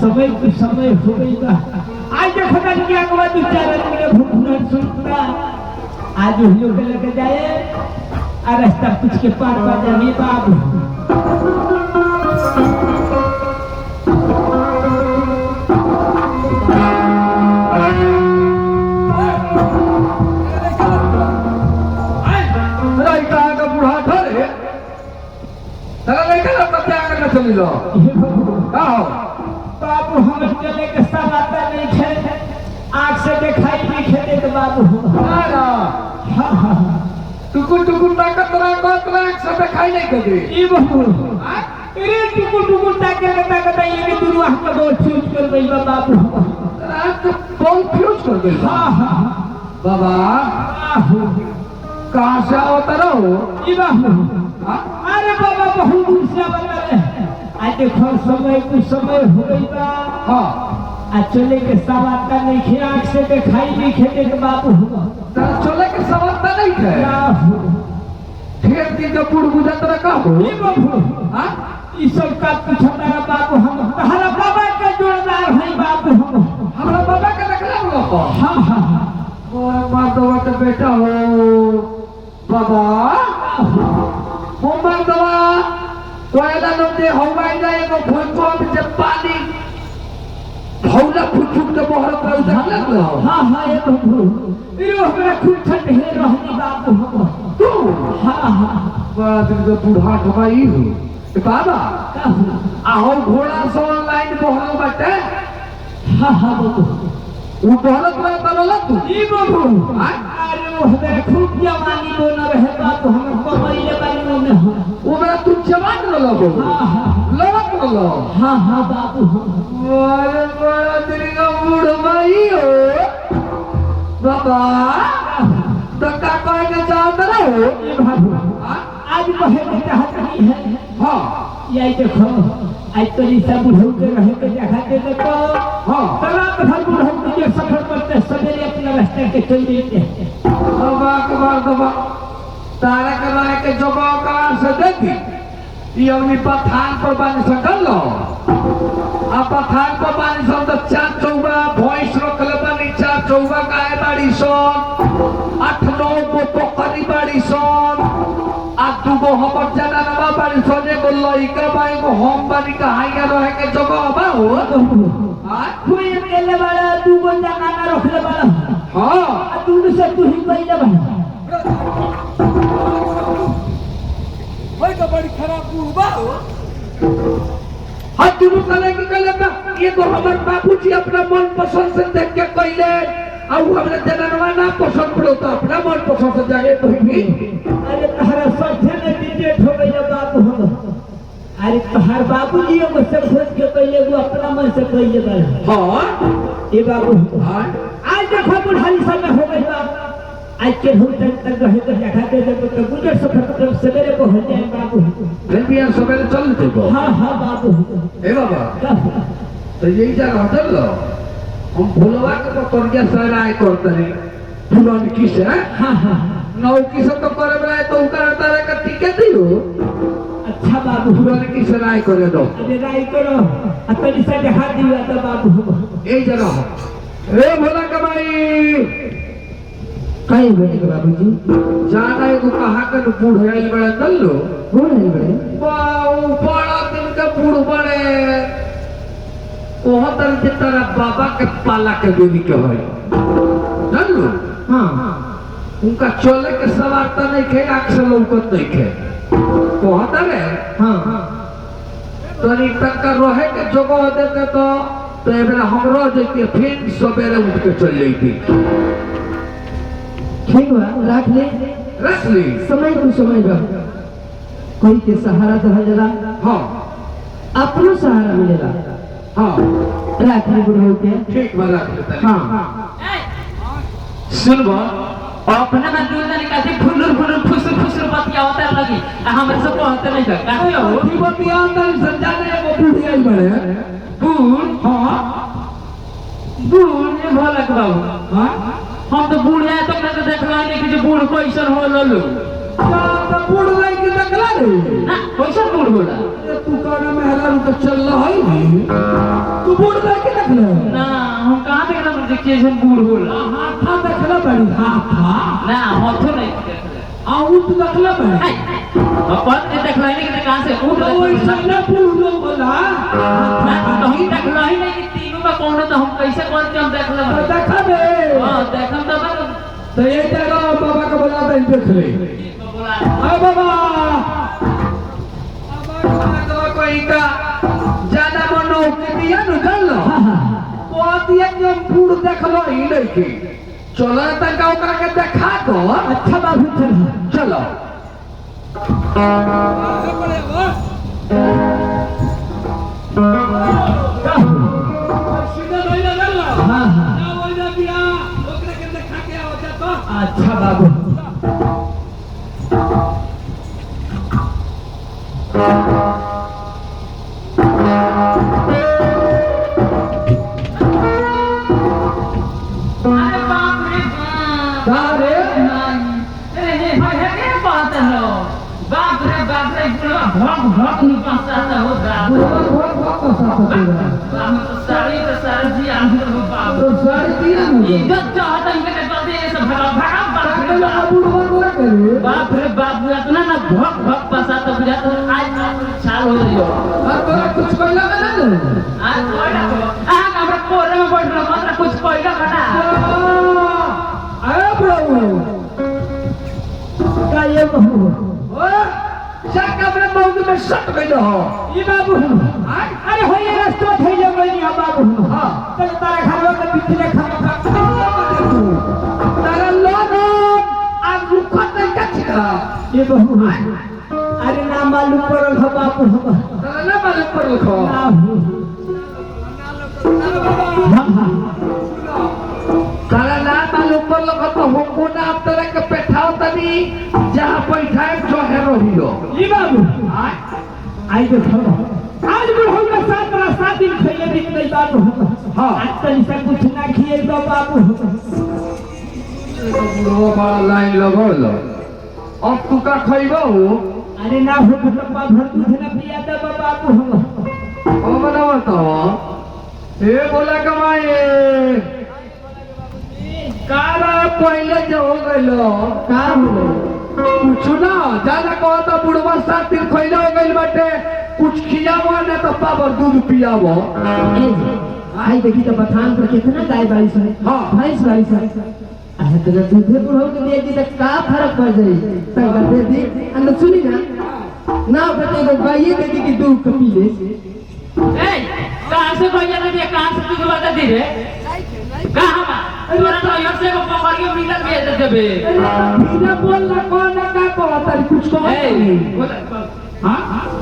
समय कुछ समय हो गई बा आज देखो ना कि अगवा दो चार आदमी भूख न सुनता आज हम लोग लेके जाए आ रास्ता पूछ के पार पा जानी बाबू चली लो बाबू हम चले के सब आता नहीं थे आँख से दिखाई नहीं खेते तो बाबू टुकुर टुकुर ताकत आँख से दिखाई नहीं करे ये बाबू अरे टुकुर टुकुर ताकत ये कि दुनिया का बहुत फ्यूज कर गई बाबू तो बहुत फ्यूज कर गई बाबा कहाँ से आवता रहो ये बाबू अरे बाबा बहुत दूर से बता रहे आज देखो समय कुछ समय हो गई बा हाँ आज चले के सवाल का नहीं खे आँख से दिखाई नहीं खेते के बाबू चले के सवाल का नहीं खे फिर की जो बुढ़ बुझा तरह का हो ये बाबू हाँ ये सब का कुछ हमारा बाबू हम हमारा बाबा का जोड़दार है बाबू हम हमारा बाबा का रखना हो हाँ हाँ और माधवा का बेटा हो बाबा दवा कोयला नोटे हवाई जाए को फुलको में जब पानी भौला फुटफुट के बहर पर उतर लगलो हां हां ये बाबू इरो हमरा खुद छट हे रहनी बाबू हम तू हां हां बड़ा दिन जो बूढ़ा ठवाई हो बाबा आओ घोड़ा सो लाइन बहर बाटे हां हां बाबू वो बहर में बनला तू ई बाबू अरे वो हमरा खूब जवानी बोल रहे बाबू हम कमैले बानी में वो मेरा तुम जवान न लगो लड़क न लो हाँ हाँ बाबू अरे बड़ा तेरी का बूढ़ भाई हो बाबा धक्का कह के चाहते रहो ये बाबू आज बहे के चाहत नहीं है हाँ ये देखो आज तो निशा बुढ़ऊ के रहे के जगह दे दे तो हाँ रात भर बुढ़ऊ के सफर करते सवेरे अपना रास्ते के चल देते बाबा तारा करवाए के जगह कहाँ से देखी ये अपनी पठान पर पानी सकल लो अब पठान पर पानी सब तो चार चौबा भॉइस रखले पानी चार चौबा गाय बाड़ी सोन 8-9 गो पोखरी बाड़ी सोन आ 2 गो हमर जना नवा बाड़ी सोन एगो लइका बा एगो हम बानी कहाइया रहे के जगह बा हो हां कोई अकेले वाला 2 गो जना ना रखले वाला हां तू से तू ही पहले बना भाई का बड़ी खराब बुढ़बा हो हाथ दुनू कले की कले ना ये तो हमारे बाबूजी अपना मन पसंद से देख के कहले और हमने जननवा ना पसंद पड़ो तो अपना मन पसंद से जाए तो भी अरे तहरा साथे में डिटेट हो गई बाबू हम अरे तहार बाबूजी को सब खोज के पहले वो अपना मन से कहले बा हां ये बाबू हां आज देखो बुढ़ाई समय हो गई बाबू आज के भूत तक रहे तो जगह दे दे तो गुजर सफर कर सवेरे को हो जाए बाबू फिर भी यार सवेरे चल देते हां हां बाबू ए बाबा तो यही जगह होटल लो हम भोलवा के तो तोरिया सराय करते रे पुरान की से हां हां नौ की से तो करे बला तो उनका तारे का टिकट दियो अच्छा बाबू पुरान की सराय करे दो अरे राय करो अतरी से देखा दिया तो बाबू यही जगह ए भोला कमाई कहीं बोले के बाबूजी जाना एगो कहा के बूढ़ आइल बड़ा चल लो बोल रहे बड़े बाऊ बड़ा दिन के बूढ़ बड़े ओह तरह के तारा बाबा के पाला के बेबी के है चल लो हाँ उनका चले के सवार तो नहीं खे आँख से लौकत नहीं खे ओह तरह हाँ तनी तक का रहे के जगह देते तो ये बेला हम रह जाती फिर सवेरे उठ के चल जाती ठीक बा रख ले रख ली समय तू समय बा कोई के सहारा तो जला हाँ अपनो सहारा मिलेला हाँ रख ले बुढ़ऊ के ठीक बा रख ले हाँ सुनबो अपने में दूध निकाल के फुलुर फुसुर बतियावता लगी हमरे से कहते नहीं का काहे हो ठीक बतिया अंदर समझाने वो बूढ़ी आई बड़े बूढ़ हाँ बूढ़ ये भला के बाबू हाँ हम तो बूढ़ है तो ना देखला नहीं कि जो बूढ़ कैसन हो ललो तो बूढ़ लाई के देखला रे ना कैसन बूढ़ होला तू कहना मेहरा तो चल रहा है नहीं तू बूढ़ लाई के देखला ना हम कहां देखला मुझे कैसन बूढ़ होला हाथा देखला बड़ी हाथा ना मथो नहीं देखला आउट देखला बड़ी अपन के देखला नहीं कि कहां से बूढ़ तो ऐसा ना बूढ़ लोग बोला ना तो हम देखला ही नहीं कि तीनों का कौन तो हम कैसे कौन के हम देखला तो देखा दे हां देखम तो बस तो ये जगह बाबा को बुला दे देख ले बोला अरे बाबा बाबा कोई का ज्यादा मनो के दिया न चल को दिया जो बूढ़ देखलो ही नहीं की चलो तक का ओकरा के देखा दो अच्छा बाबू चल चलो हाँ हाँ अच्छा बाबू अरे बाप रे बाप सारे अरे भाई है क्या बात है लो बाप रे पूरा भौंक नहीं पहुंचाता हो बाप हम तो सारी जी आंख हो बाप तो सारे दिया इज्जत चाहता है कि कहते हैं सब भगा करे बाप रे बाप इतना ना भौंक पसाता बुझा तो आज आप छाल हो रही हो कुछ कोई लगा ना आज कोई ना आ हमरा कोरे में बैठ रहा मतलब कुछ कोई ना बना अरे प्रभु का ये बहू सब कमरे मौके में सट गई हो ये बाबू अरे हो ये रास्ता थे जो गई नहीं बाबू हाँ चल तारा घरवा के पिछले खा तारा लोग आज रुखत नहीं का छिका ये बहू अरे ना मालूम पड़ल हो बापू तारा ना मालूम पर लिखो तारा ना मालूम पर लिखो तो हमको ना आप तरह के बैठाओ तनी जहाँ बैठाए जो है रोहिलो ये बाबू आई देखो आज बुढ़ऊ का सात दिन खइले दिन नहीं बाबू हाँ। आज तनी से कुछ ना खिए तो बाबू बुढ़वा बड़ा लाइन लगल अब तू का खइबो अरे ना हो तो भर दूध ना पिया दे बाबू ओ बना बताओ ए बोला कमाए काला पहले जो हो गइलो काम हो कुछ ना ज्यादा कहो तो बुढ़वा 7 दिन खइले हो गइल बाटे कुछ खियावो ना तो पावर दूध पियावो आई देखी तो बथान पर कितना गाय बारिश है हाँ। भैंस बारिश है अरे तेरा दूधे बुढ़ऊ के दे दी तो का फर्क पड़ जाई तंगा दे दी अंदर सुनी ना बते को गाय दे दी कि दूध पी ले ए कहां से कोई जाने दिया कहां से तू बता दे रे कहां तोरा तो यहाँ से को पकड़ के मिलत भेज देबे बिना बोल ना कौन ना का को तारी कुछ कहो हां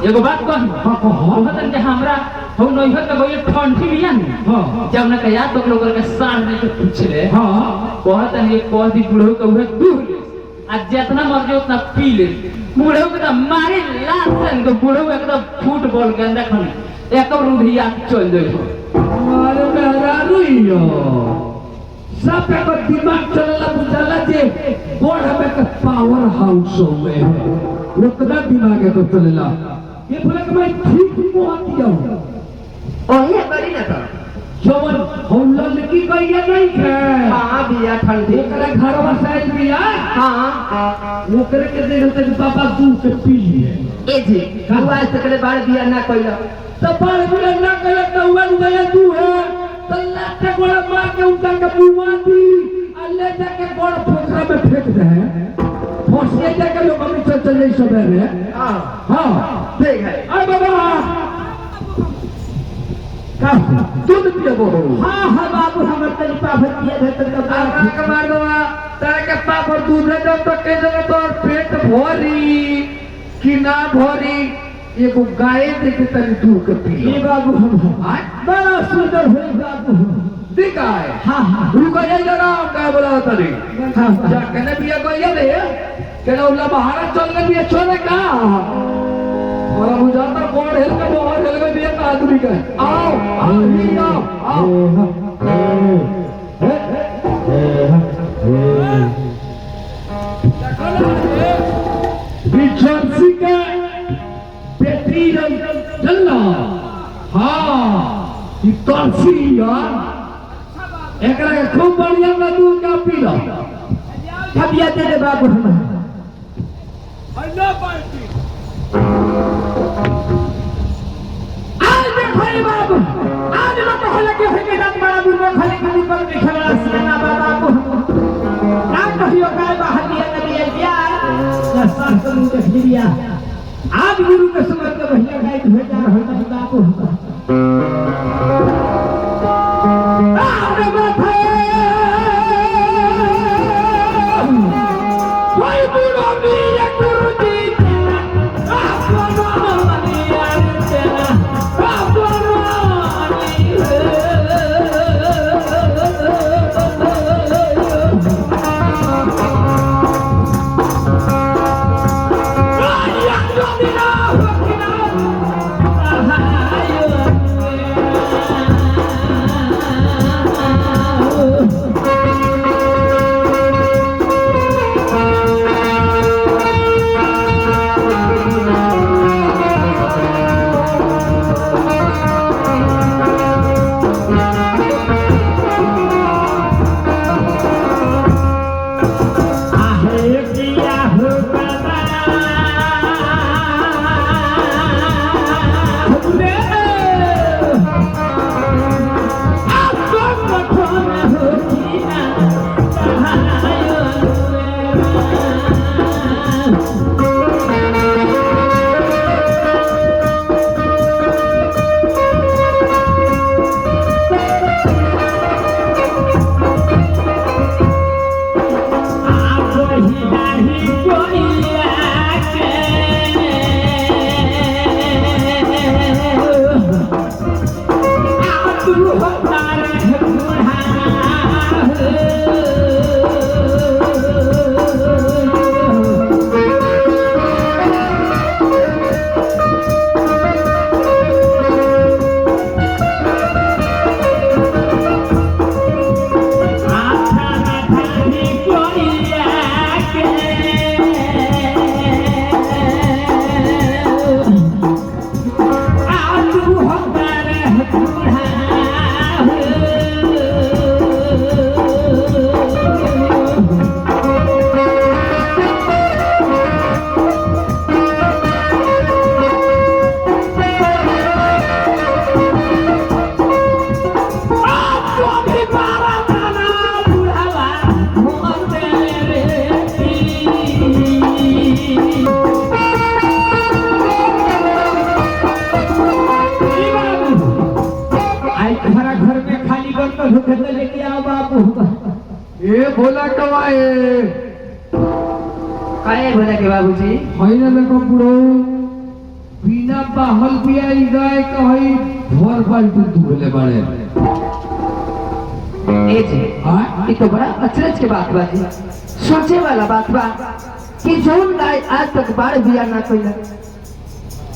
एगो बात कह हां कहो कहतन कि हमरा हो नइहर के गइल ठंडी बिया न हां जब ना कया तो लोग के साथ में पूछले हां कहतन ये कह दी बुढ़ऊ के उहे दूर आज जितना मर्जी उतना पी ले बुढ़ऊ के तो मारे लासन तो बुढ़ऊ एकदम फुटबॉल के अंदर खन एक रूढ़िया चल जाई अरे मेरा रुइयो सब पे को दिमाग चलला बुझाला जे गोड़ में के पावर हाउस में है उतना दिमाग है तो चलला ये बोले कि मैं ठीक मोह दिया ओहे बड़ी ना तो जवन हम लड़की कहिए नहीं थे हाँ बिया ठंडी ओकरे घर में साइड बिया हाँ ओकरे के देखते कि पापा दूध से पी लिए ए जी हुआ से करे बार बिया ना कइला तो बार बिया ना करे तो हुआ गया तू है तो लाते गोला मार के उनका के बुआ दी और ले जाके बड़ पोखरा में फेंक दे फंसिए जाके लोग अभी चल जाई सबेरे हां हां ठीक है अरे बाबा का दूध पियो हाँ हाँ बाबू हमर तनी पाभर पिया देते तो आका के मार दवा तारे के पापड़ दूध ले जाओ तो के जगह तो पेट भरी कि ना भरी एगो गाय देखे तनी दूध के पी ये बाबू हम बड़ा सुंदर है बाबू दिखाए हाँ हाँ रुको जाए जरा क्या बोला तरी हाँ जा कहने भी को ये दे कहना उल्ला बाहर चलने भी छोड़े का और मुझे तो कौन हेल के बाहर हेल के भी एक आदमी का आओ आओ ही आओ बिचौसी के बेटी चलना हाँ ये तुलसी यार एकरा के खूब बढ़िया ना दूध का पी लो पिया दे दे बाबू हम आज देखो ये बाबू आज लोग कहले के है के दांत बड़ा दूर में खाली खाली पर में खेला सियाना बाबू ना कहियो काय बाहर दिया करिए यार ना साथ में देख लिया आज गुरु के समझ के भैया गाय धोए जा रहा है बाबू आगे माथे कोई बुढ़ो भी एक गुरु जी तेरा आपको मानिया तेरा आपको ये बोला कवाए काहे बोला के बाबूजी होइन देखो बुढ़ो बिना बाहल बिया गाय कही भर बाल्टी दुबले बड़े ए जी हाँ ये तो बड़ा अचरज के बात बा जी सोचे वाला बात बा कि जौन गाय आज तक बार बिया ना कइला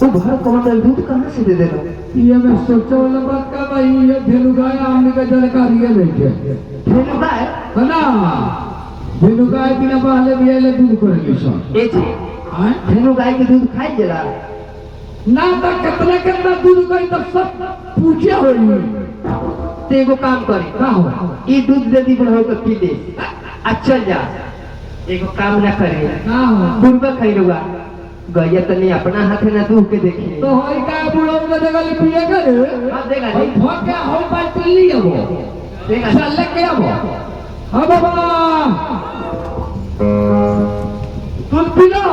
वो भर कमंडल दूध कहां से दे देगा ये मैं सोचे वाला बात का भाई ये धेनु गाय हमने का जानकारी है नहीं है धेनु गाय बना धेनु गाय बिना बाहले बिया ले दूध करेगी सर ए जी हाँ धेनु गाय के दूध खाई जला ना तो कितना कितना दूध करी तो सब पूछे होई तो एगो काम करे का हो ई दूध दे दी बुढ़ऊ के पी ले अच्छा जा एगो काम ना करे का हो बुढ़वा खाई रुआ गैया तनी अपना हाथे ना दूह के देखी तो होई का बुढ़ऊ के जगह पिए करे हाँ देगा हम जी भोग के हम बात ली अब देगा चल के अब हां बाबा दूध पी लो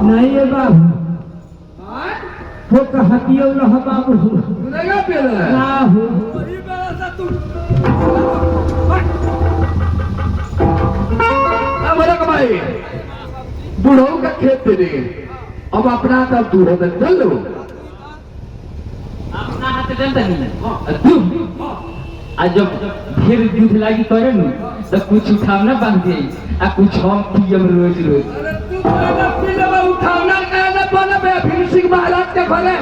नहीं है बाबू वो कहतियो न हो बाबू नहीं पी ले ना हो अब बड़ा कमाई बुढ़ऊ का खेत दे अब अपना तब दूर हो चल लो अपना हाथ डलता नहीं आज जब ढेर दूध लागी करे नु तो कुछ उठाव ना बांध दे आ कुछ हम पियम रोज रोज अरे तू कहना पी ले उठावना कहना बना बे फिर सिंह महाराज के घरे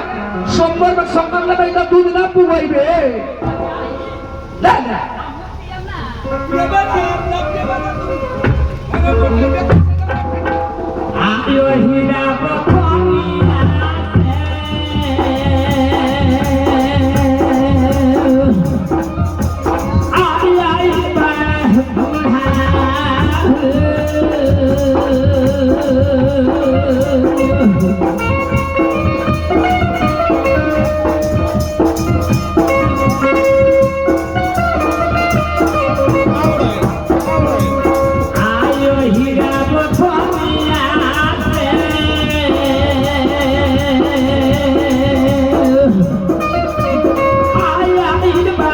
सोमवार में सोमवार ले तो दूध ना पुवाई बे ला ला ये बात लग के बना तू आयो हीरा बखनिया आई आई बा आयो हीरा बखनिया आई आई बा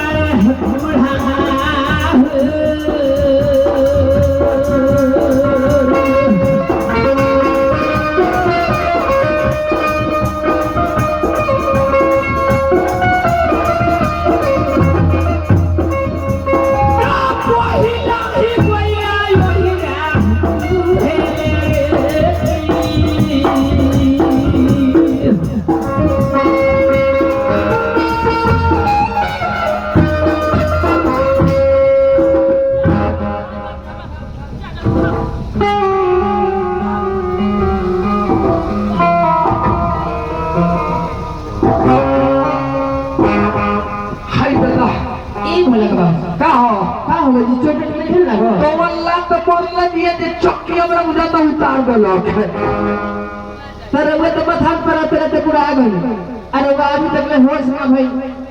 हाय दादा ई भला का बाबू का हो का हो जी चोट नहीं खेल लागो तो वल्ला तो बोलला दिए जे चक्की हमरा उठाता उतार देलो सर वो तो बथान पर तेरे ते पूरा आ गई अरे वो अभी तक ले होश ना भाई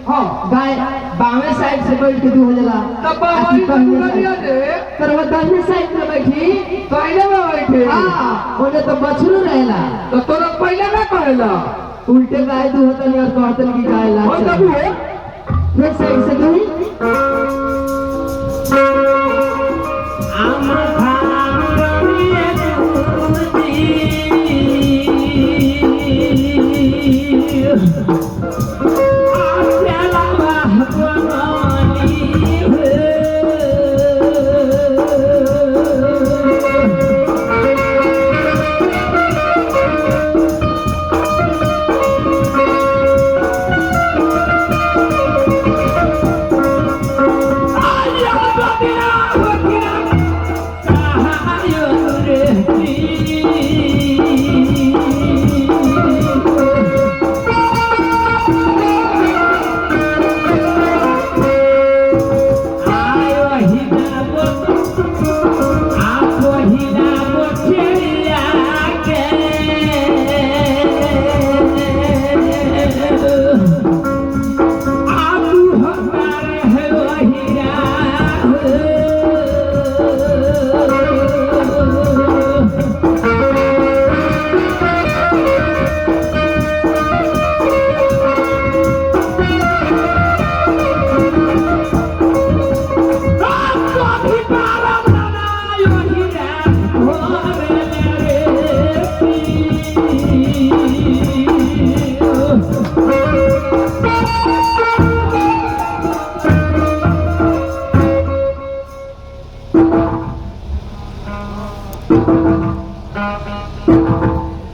हां गाय बावे साइड से बैठ के दू हो जाला तब बाबा पूरा दिया दे सर वो दाहिने साइड में बैठी पहले में बैठे हां ओने तो बछरू रहेला तो तोरा पहले ना करेला उल्टे गाय दू होतन और कहतन की गाय ला हो तब हो फिर साइड से दू आम खाम रमिए दूधी आप्याला बाहवानी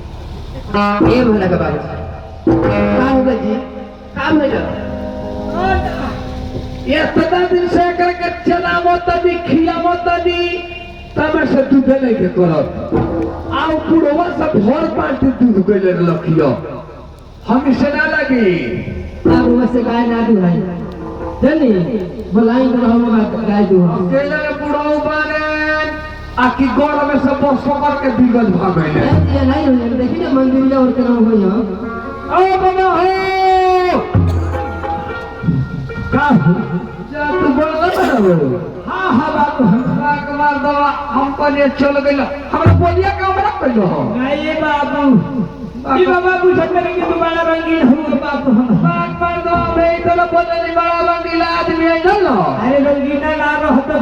ये भला का बाबू का होगा जी काम हो जाओ ये सदा दिन से करके चलावो तभी खिलावो तभी तब से दूध नहीं के करत आओ पुरवा सब भर पार्टी दूध के ले रखियो हम इसे ना लगी अब वो से गाय ना दुहाई चली बुलाई तो हम गाय दो केले के बुढ़ऊ बाने आखी गोड़ में से बस पकड़ के बिगल भाग गए ये नहीं हो देखिए मंदिर जा और के नाम हो यहाँ ओ बाबा हो का हो जा तू बोल ना हो हाँ हाँ बाबू कुमार दवा हमको लिए चल गई हमरा बोलिया काम रख गइलो हो नहीं बाबू ई बाबा पूछत करे कि तुम्हारा रंगीन हो बाबू हम बात पर दो मैं तो बोले नहीं बड़ा रंगीला आदमी है चलो अरे रंगीना ना रहो तो